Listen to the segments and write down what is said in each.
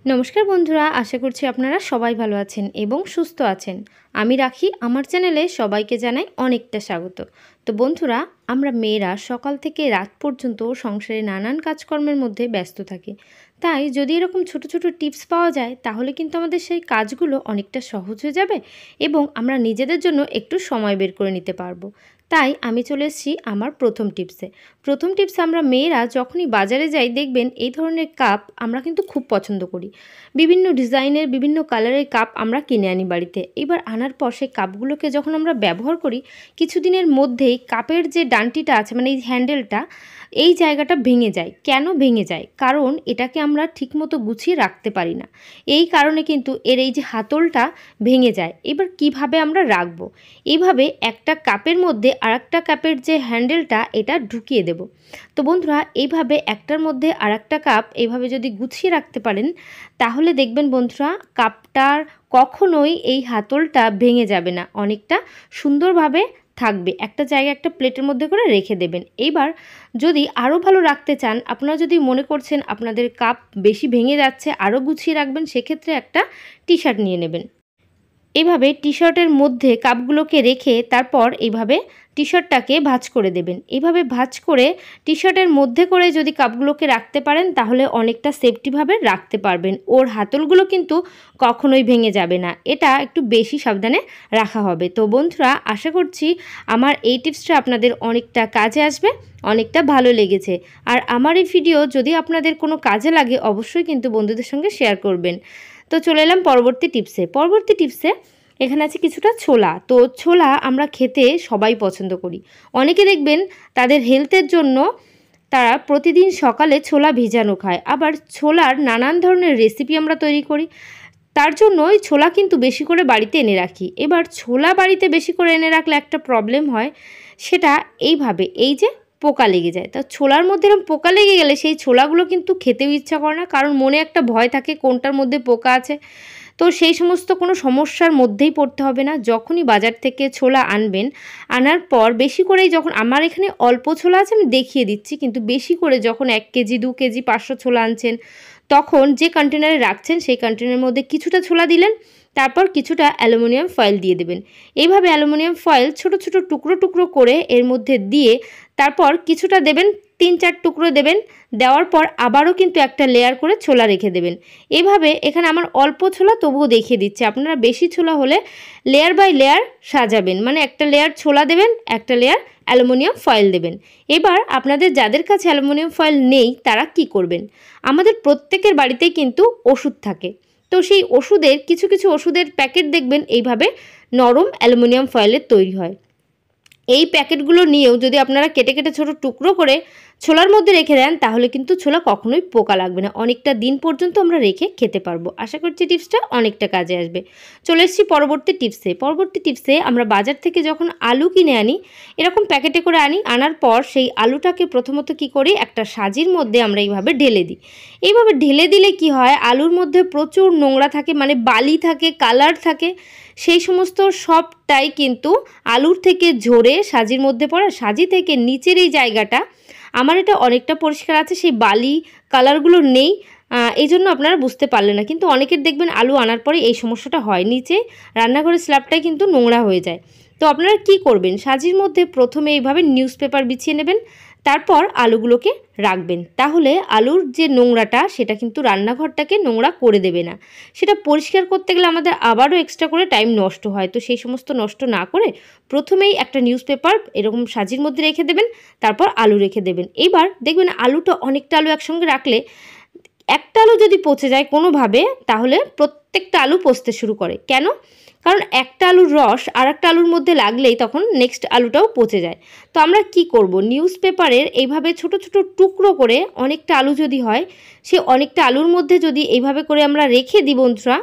नमस्कार बंधुरा आशा करছি আপনারা সবাই ভালো আছেন এবং সুস্থ আছেন। আমি রাখি আমার চ্যানেলে সবাইকে জানাই অনেকটা স্বাগত। তো বন্ধুরা, আমরা মেয়েরা সকাল থেকে রাত পর্যন্ত সংসারে নানান কাজকর্মের মধ্যে ব্যস্ত থাকি। তাই যদি এরকম ছোট ছোট টিপস পাওয়া যায় তাহলে কিন্তু আমাদের সেই কাজগুলো অনেকটা সহজ হয়ে যাবে এবং আমরা নিজেদের জন্য একটু সময় বের করে নিতে পারবো। তাই আমি চলে এসেছি আমার প্রথম টিপসে। আমরা মেয়েরা যখনই বাজারে যাই দেখবেন এই ধরনের কাপ আমরা কিন্তু খুব পছন্দ করি। বিভিন্ন ডিজাইনের বিভিন্ন কালারের কাপ আমরা কিনে আনি বাড়িতে। এবার আনার পর সেই কাপগুলোকে যখন আমরা ব্যবহার করি কিছুদিনের মধ্যেই কাপের যে ডান্টিটা আছে মানে এই হ্যান্ডেলটা, এই জায়গাটা ভেঙে যায়। কেন ভেঙে যায়? কারণ এটাকে আমরা ঠিকমতো গুছিয়ে রাখতে পারি না। এই কারণে কিন্তু এর এই যে হাতলটা ভেঙে যায়। এবার কিভাবে আমরা রাখবো? এইভাবে একটা কাপের মধ্যে আরেকটা কাপের যে হ্যান্ডেলটা এটা ঢুকিয়ে দেব। তো বন্ধুরা, এইভাবে একটার মধ্যে আরেকটা কাপ এইভাবে যদি গুছিয়ে রাখতে পারেন তাহলে দেখবেন বন্ধুরা কাপটার কখনোই এই হাতলটা ভেঙে যাবে না, অনেকটা সুন্দরভাবে থাকবে। একটা জায়গায় একটা প্লেটের মধ্যে করে রেখে দেবেন। এইবার যদি আরও ভালো রাখতে চান, আপনারা যদি মনে করছেন আপনাদের কাপ বেশি ভেঙে যাচ্ছে আরও গুছিয়ে রাখবেন, সেক্ষেত্রে একটা টি শার্ট নিয়ে নেবেন। এইভাবে টি শার্টের মধ্যে কাপগুলোকে রেখে তারপর এইভাবে টি শার্টটাকে ভাঁজ করে দেবেন। এইভাবে ভাঁজ করে টি শার্টের মধ্যে করে যদি কাপগুলোকে রাখতে পারেন তাহলে অনেকটা সেফটিভাবে রাখতে পারবেন। ওর হাতলগুলো কিন্তু কখনোই ভেঙে যাবে না। এটা একটু বেশি সাবধানে রাখা হবে। তো বন্ধুরা, আশা করছি আমার এই টিপসটা আপনাদের অনেকটা কাজে আসবে, অনেকটা ভালো লেগেছে। আর আমার এই ভিডিও যদি আপনাদের কোনো কাজে লাগে অবশ্যই কিন্তু বন্ধুদের সঙ্গে শেয়ার করবেন। তো চলে এলাম পরবর্তী টিপসে। এখানে আছে কিছুটা ছোলা। তো ছোলা আমরা খেতে সবাই পছন্দ করি। অনেকে দেখবেন তাদের হেলথের জন্য তারা প্রতিদিন সকালে ছোলা ভিজানো খায়। আবার ছোলার নানান ধরনের রেসিপি আমরা তৈরি করি। তার জন্যই ছোলা কিন্তু বেশি করে বাড়িতে এনে রাখি। এবার ছোলা বাড়িতে বেশি করে এনে রাখলে একটা প্রবলেম হয়, সেটা এইভাবে এই যে পোকা লেগে যায়। তা ছোলার মধ্যে এরকম পোকা লেগে গেলে সেই ছোলাগুলো কিন্তু খেতেও ইচ্ছা করে না, কারণ মনে একটা ভয় থাকে কোনটার মধ্যে পোকা আছে। তো সেই সমস্ত কোনো সমস্যার মধ্যেই পড়তে হবে না। যখনই বাজার থেকে ছোলা আনবেন, আনার পর বেশি করেই, যখন আমার এখানে অল্প ছোলা আছে আমি দেখিয়ে দিচ্ছি, কিন্তু বেশি করে যখন 1 কেজি 2 কেজি 500 ছোলা আনছেন তখন যে কন্টেনারে রাখছেন সেই কন্টেনারের মধ্যে কিছুটা ছোলা দিলেন, তারপর কিছুটা অ্যালুমিনিয়াম ফয়েল দিয়ে দেবেন। এইভাবে অ্যালুমিনিয়াম ফয়েল ছোট ছোট টুকরো টুকরো করে এর মধ্যে দিয়ে তারপর কিছুটা দেবেন, 3-4 টুকরো দেবেন। দেওয়ার পর আবারও কিন্তু একটা লেয়ার করে ছোলা রেখে দেবেন। এইভাবে এখানে আমার অল্প ছোলা তবুও দেখিয়ে দিচ্ছি, আপনারা বেশি ছোলা হলে লেয়ার বাই লেয়ার সাজাবেন, মানে একটা লেয়ার ছোলা দেবেন, একটা লেয়ার অ্যালুমিনিয়াম ফয়েল দেবেন। এবার আপনাদের যাদের কাছে অ্যালুমিনিয়াম ফয়েল নেই তারা কি করবেন? আমাদের প্রত্যেকের বাড়িতেই কিন্তু ওষুধ থাকে। তো সেই ওষুধের কিছু কিছু ওষুধের প্যাকেট দেখবেন এইভাবে নরম অ্যালুমিনিয়াম ফয়েলের তৈরি হয়। এই প্যাকেটগুলো নিয়েও যদি আপনারা কেটে কেটে ছোট টুকরো করে ছোলার মধ্যে রেখে দেন তাহলে কিন্তু ছোলা কখনোই পোকা লাগবে না, অনেকটা দিন পর্যন্ত আমরা রেখে খেতে পারবো। আশা করছি টিপসটা অনেকটা কাজে আসবে। চলে এসেছি পরবর্তী টিপসে আমরা বাজার থেকে যখন আলু কিনে আনি, এরকম প্যাকেটে করে আনার পর সেই আলুটাকে প্রথমত কি করি, একটা সাজির মধ্যে আমরা এইভাবে ঢেলে দিই। এইভাবে ঢেলে দিলে কি হয়, আলুর মধ্যে প্রচুর নোংরা থাকে, মানে বালি থাকে, কালার থাকে, সেই সমস্ত সবটাই কিন্তু আলুর থেকে ঝরে সাজির মধ্যে পড়ে। সাজি থেকে নিচের এই জায়গাটা আমার এটা অনেকটা পরিষ্কার আছে, সেই বালি কালারগুলো নেই। এই জন্য আপনারা বুঝতে পারলেন না, কিন্তু অনেকের দেখবেন আলু আনার পরে এই সমস্যাটা হয়, নিচে রান্নাঘরের স্ল্যাবটাই কিন্তু নোংরা হয়ে যায়। তো আপনারা কি করবেন, সাজির মধ্যে প্রথমে এইভাবে নিউজ পেপার বিছিয়ে নেবেন, তারপর আলুগুলোকে রাখবেন। তাহলে আলুর যে নোংরাটা সেটা কিন্তু রান্নাঘরটাকে নোংরা করে দেবে না। সেটা পরিষ্কার করতে গেলে আমাদের আবারও এক্সট্রা করে টাইম নষ্ট হয়। তো সেই সমস্ত নষ্ট না করে প্রথমেই একটা নিউজ পেপার এরকম সাজির মধ্যে রেখে দেবেন, তারপর আলু রেখে দেবেন। এইবার দেখবেন আলুটা অনেকটা আলু একসঙ্গে রাখলে একটা আলু যদি পচে যায় কোনোভাবে তাহলে প্রত্যেকটা আলু পচতে শুরু করে। কেন? কারণ একটা আলুর রস আর একটা আলুর মধ্যে লাগলেই তখন নেক্সট আলুটাও পচে যায়। তো আমরা কি করব, নিউজ পেপারের এইভাবে ছোট ছোট টুকরো করে অনেকটা আলু যদি হয়, সে অনেকটা আলুর মধ্যে যদি এইভাবে করে আমরা রেখে দিই বন্ধুরা,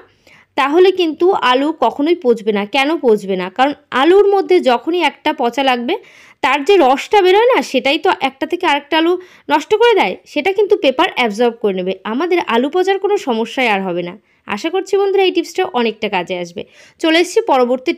তাহলে কিন্তু আলু কখনোই পচবে না। কেন পচবে না? কারণ আলুর মধ্যে যখনই একটা পচা লাগবে তার যে রসটা বেরোয় না, সেটাই তো একটা থেকে আরেকটা আলু নষ্ট করে দেয়, সেটা কিন্তু পেপার অ্যাবজর্ব করে নেবে। আমাদের আলু পচার কোনো সমস্যাই আর হবে না। আশা করছি বন্ধুরা এই টিপসটা অনেকটা কাজে আসবে। চলে এসেছি পরবর্তী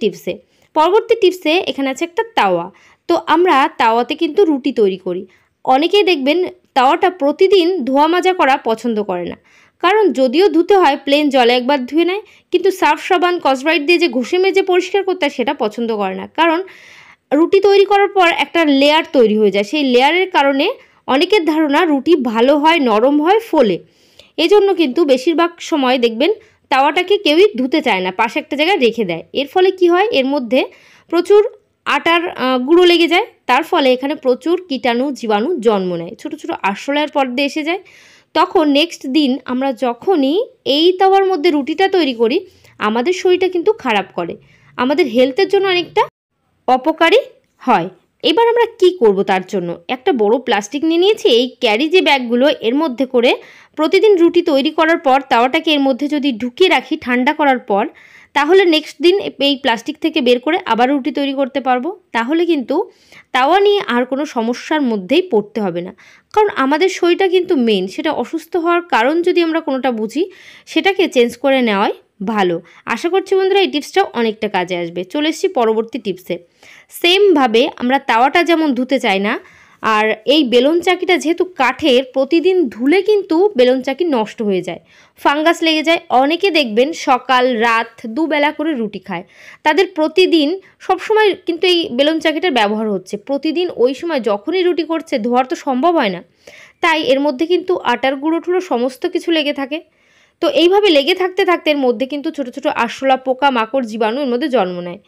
টিপসে এখানে আছে একটা তাওয়া। তো আমরা তাওয়াতে কিন্তু রুটি তৈরি করি। অনেকেই দেখবেন তাওয়াটা প্রতিদিন ধোয়া মাজা করা পছন্দ করে না, কারণ যদিও ধুতে হয় প্লেন জলে একবার ধুয়ে নেয়, কিন্তু সার্ফ সাবান কসব্রাইট দিয়ে যে ঘষে মেজে পরিষ্কার করতে হয় সেটা পছন্দ করে না। কারণ রুটি তৈরি করার পর একটা লেয়ার তৈরি হয়ে যায়, সেই লেয়ারের কারণে অনেকের ধারণা রুটি ভালো হয়, নরম হয়, ফোলে। এজন্য কিন্তু বেশিরভাগ সময় দেখবেন তাওয়াটাকে কেউই ধুতে চায় না, পাশে একটা জায়গায় রেখে দেয়। এর ফলে কি হয়, এর মধ্যে প্রচুর আটার গুঁড়ো লেগে যায়, তার ফলে এখানে প্রচুর কীটাণু জীবাণু জন্ম নেয়, ছোটো ছোটো আরশোলার পর্দে এসে যায়। তখন নেক্সট দিন আমরা যখনই এই তাওয়ার মধ্যে রুটিটা তৈরি করি, আমাদের শরীরটা কিন্তু খারাপ করে, আমাদের হেলথের জন্য অনেকটা অপকারী হয়। এবার আমরা কি করব, তার জন্য একটা বড় প্লাস্টিক নিয়ে নিয়েছি। এই ক্যারি যে ব্যাগগুলো, এর মধ্যে করে প্রতিদিন রুটি তৈরি করার পর তাওয়াটাকে এর মধ্যে যদি ঢুকিয়ে রাখি ঠান্ডা করার পর, তাহলে নেক্সট দিন এই প্লাস্টিক থেকে বের করে আবার রুটি তৈরি করতে পারবো। তাহলে কিন্তু তাওয়া নিয়ে আর কোনো সমস্যার মধ্যেই পড়তে হবে না। কারণ আমাদের শরীরটা কিন্তু মেন, সেটা অসুস্থ হওয়ার কারণ যদি আমরা কোনোটা বুঝি, সেটাকে চেঞ্জ করে নেওয়াই ভালো। আশা করছি বন্ধুরা এই টিপসটাও অনেকটা কাজে আসবে। চলে এসেছি পরবর্তী টিপসে। সেমভাবে আমরা তাওয়াটা যেমন ধুতে চাই না, আর এই বেলুন চাকিটা যেহেতু কাঠের, প্রতিদিন ধুলে কিন্তু বেলুন চাকি নষ্ট হয়ে যায়, ফাঙ্গাস লেগে যায়। অনেকে দেখবেন সকাল রাত দুবেলা করে রুটি খায়, তাদের প্রতিদিন সবসময় কিন্তু এই বেলুন চাকিটার ব্যবহার হচ্ছে, প্রতিদিন ওই সময় যখনই রুটি করছে ধোয়ার তো সম্ভব হয় না, তাই এর মধ্যে কিন্তু আটার গুঁড়ো টুড়ো সমস্ত কিছু লেগে থাকে। তো এইভাবে লেগে থাকতে থাকতে এর মধ্যে কিন্তু ছোটো ছোটো আরশোলা, পোকা মাকড়, জীবাণু এর মধ্যে জন্ম নেয়।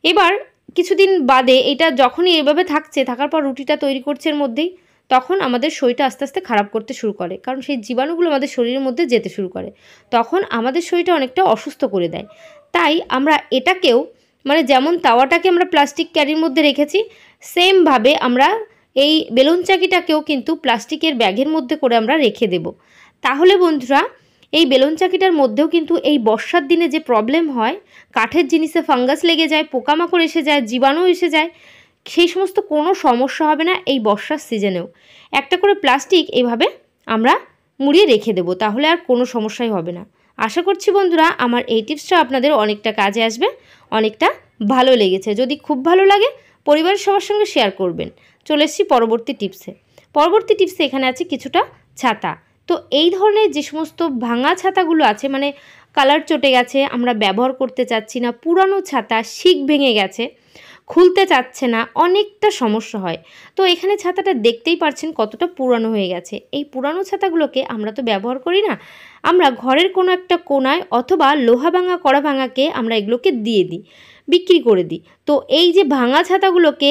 এবার কিছুদিন বাদে এটা যখনই এভাবে থাকার পর রুটিটা তৈরি করছে এর মধ্যেই, তখন আমাদের শরীরটা আস্তে আস্তে খারাপ করতে শুরু করে, কারণ সেই জীবাণুগুলো আমাদের শরীরের মধ্যে যেতে শুরু করে, তখন আমাদের শরীরটা অনেকটা অসুস্থ করে দেয়। তাই আমরা এটাকেও, মানে যেমন তাওয়াটাকে আমরা প্লাস্টিক ক্যারির মধ্যে রেখেছি, সেমভাবে আমরা এই বেলুন চাকিটাকেও কিন্তু প্লাস্টিকের ব্যাগের মধ্যে করে আমরা রেখে দেব। তাহলে বন্ধুরা এই বেলুন চাকিটার মধ্যেও কিন্তু এই বর্ষার দিনে যে প্রবলেম হয়, কাঠের জিনিসে ফাঙ্গাস লেগে যায়, পোকামাকড় এসে যায়, জীবাণু এসে যায়, সেই সমস্ত কোনো সমস্যা হবে না এই বর্ষার সিজনেও। একটা করে প্লাস্টিক এইভাবে আমরা মুড়িয়ে রেখে দেবো, তাহলে আর কোনো সমস্যাই হবে না। আশা করছি বন্ধুরা আমার এই টিপসটা আপনাদের অনেকটা কাজে আসবে, অনেকটা ভালো লেগেছে। যদি খুব ভালো লাগে পরিবারের সবার সঙ্গে শেয়ার করবেন। চলে এসেছি পরবর্তী টিপসে। পরবর্তী টিপসে এখানে আছে কিছুটা ছাতা। তো এই ধরনের যে সমস্ত ভাঙা ছাতাগুলো আছে, মানে কালার চটে গেছে, আমরা ব্যবহার করতে চাচ্ছি না, পুরানো ছাতা, শিক ভেঙে গেছে, খুলতে চাচ্ছে না, অনেকটা সমস্যা হয়। তো এখানে ছাতাটা দেখতেই পারছেন কতটা পুরানো হয়ে গেছে। এই পুরানো ছাতাগুলোকে আমরা তো ব্যবহার করি না, আমরা ঘরের কোনো একটা কোনায় অথবা লোহা ভাঙা কড়া ভাঙাকে আমরা এগুলোকে দিয়ে দিই, বিক্রি করে দিই। তো এই যে ভাঙা ছাতাগুলোকে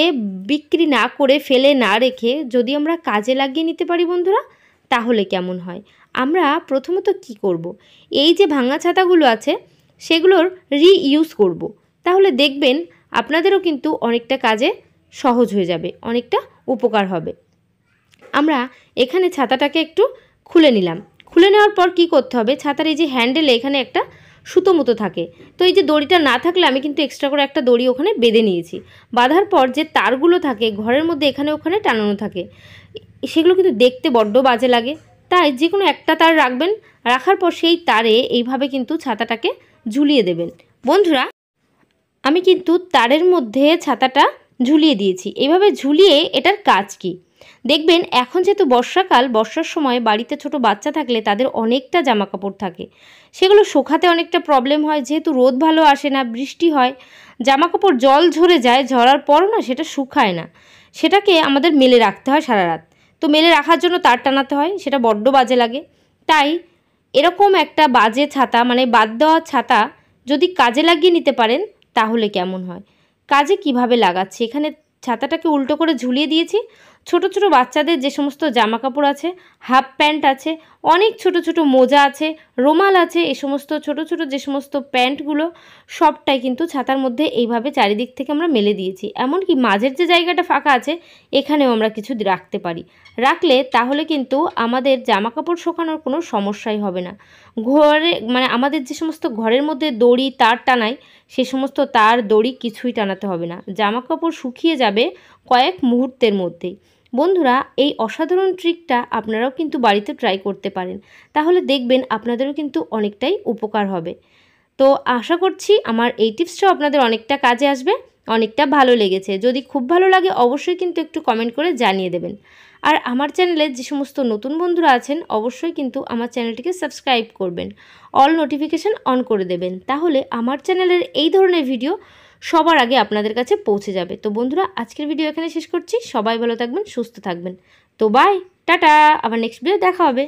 বিক্রি না করে, ফেলে না রেখে যদি আমরা কাজে লাগিয়ে নিতে পারি বন্ধুরা, তাহলে কেমন হয়? আমরা প্রথমত কি করব, এই যে ভাঙা ছাতাগুলো আছে সেগুলোর রিইউজ করব। তাহলে দেখবেন আপনাদেরও কিন্তু অনেকটা কাজে সহজ হয়ে যাবে, অনেকটা উপকার হবে। আমরা এখানে ছাতাটাকে একটু খুলে নিলাম। খুলে নেওয়ার পর কি করতে হবে, ছাতার এই যে হ্যান্ডেলে এখানে একটা সুতো মতো থাকে, তো এই যে দড়িটা না থাকলে আমি কিন্তু এক্সট্রা করে একটা দড়ি ওখানে বেঁধে নিয়েছি। বাঁধার পর যে তারগুলো থাকে ঘরের মধ্যে এখানে ওখানে টানানো থাকে, সেগুলো কিন্তু দেখতে বড্ড বাজে লাগে, তাই যে কোনো একটা তার রাখবেন। রাখার পর সেই তারে এইভাবে কিন্তু ছাতাটাকে ঝুলিয়ে দেবেন। বন্ধুরা আমি কিন্তু তারের মধ্যে ছাতাটা ঝুলিয়ে দিয়েছি। এইভাবে ঝুলিয়ে এটার কাজ কি দেখবেন, এখন যেহেতু বর্ষাকাল, বর্ষার সময় বাড়িতে ছোট বাচ্চা থাকলে তাদের অনেকটা জামা কাপড় থাকে, সেগুলো শুকাতে অনেকটা প্রবলেম হয়, যেহেতু রোদ ভালো আসে না, বৃষ্টি হয়, জামা কাপড় জল ঝরে যায়, ঝরার পরও না সেটা শুকায় না, সেটাকে আমাদের মেলে রাখতে হয় সারা রাত। তো মেলে রাখার জন্য তার টানাতে হয়, সেটা বড্ড বাজে লাগে। তাই এরকম একটা বাজে ছাতা, মানে বাদ দেওয়া ছাতা যদি কাজে লাগিয়ে নিতে পারেন তাহলে কেমন হয়। কাজে কিভাবে লাগাচ্ছি, এখানে ছাতাটাকে উল্টো করে ঝুলিয়ে দিয়েছি। ছোট ছোট বাচ্চাদের যে সমস্ত জামা কাপড় আছে, হাফ প্যান্ট আছে, অনেক ছোট ছোট মোজা আছে, রুমাল আছে, এই সমস্ত ছোট ছোট যে সমস্ত প্যান্টগুলো সবটাই কিন্তু ছাতার মধ্যে এইভাবে চারিদিক থেকে আমরা মেলে দিয়েছি। এমনকি মাঝের যে জায়গাটা ফাঁকা আছে এখানেও আমরা কিছু রাখতে পারি, রাখলে তাহলে কিন্তু আমাদের জামা কাপড় শুকানোর কোনো সমস্যাই হবে না। ঘরে, মানে আমাদের যে সমস্ত ঘরের মধ্যে দড়ি তার টানাই, সে সমস্ত তার দড়ি কিছুই টানাতে হবে না, জামা কাপড় শুকিয়ে যাবে কয়েক মুহূর্তের মধ্যেই। বন্ধুরা এই অসাধারণ ট্রিকটা আপনারাও কিন্তু বাড়িতে ট্রাই করতে পারেন, তাহলে দেখবেন আপনাদেরও কিন্তু অনেকটাই উপকার হবে। তো আশা করছি আমার এই টিপসটাও আপনাদের অনেকটা কাজে আসবে, অনেকটা ভালো লেগেছে। যদি খুব ভালো লাগে অবশ্যই কিন্তু একটু কমেন্ট করে জানিয়ে দেবেন। আর আমার চ্যানেলে যে সমস্ত নতুন বন্ধুরা আছেন অবশ্যই কিন্তু আমার চ্যানেলটিকে সাবস্ক্রাইব করবেন, অল নোটিফিকেশান অন করে দেবেন, তাহলে আমার চ্যানেলের এই ধরনের ভিডিও সবার আগে আপনাদের কাছে পৌঁছে যাবে। তো বন্ধুরা, আজকের ভিডিও এখানে শেষ করছি। সবাই ভালো থাকবেন, সুস্থ থাকবেন। তো বাই, টাটা, আবার নেক্সট ভিডিও দেখা হবে।